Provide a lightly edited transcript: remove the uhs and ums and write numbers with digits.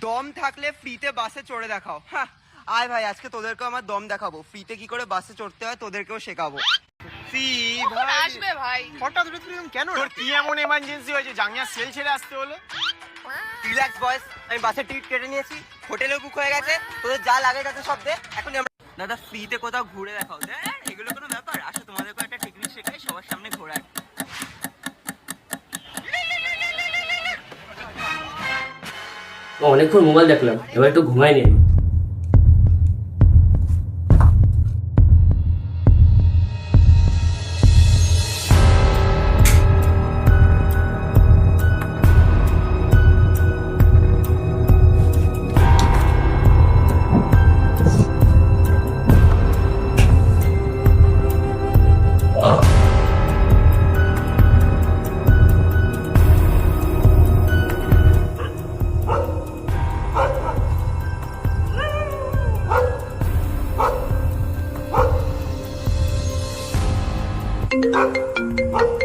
দম থাকলে ফ্রিতে বাসে চড়ে দেখাও। হ্যাঁ আয় ভাই, আজকে তোদেরকেও আমার দম দেখাবো, ফ্রিতে কি করে বাসে চড়তে হয় তোদেরকেও শেখাবো। আসবে ভাই, হঠাৎ কেন? তোর কি এমন এমার্জেন্সি হয়েছে জাঙ্গিয়া সেল ছেড়ে আসতে হলো? রিল্যাক্স বয়স, আমি বাসের টিকিট কেটে নিয়েছি, হোটেলেও বুক হয়ে গেছে, তোদের যা লাগে তাতে সব দে। এখন দাদা ফ্রিতে কোথাও ঘুরে দেখাও। এগুলো কোনো ব্যাপার? আসো তোমাদেরকে একটা টেকনিক শেখাই সবার সামনে ঘোরার। অনেকক্ষণ মোবাইল দেখলাম, এবার একটু ঘুমাই নিই। What?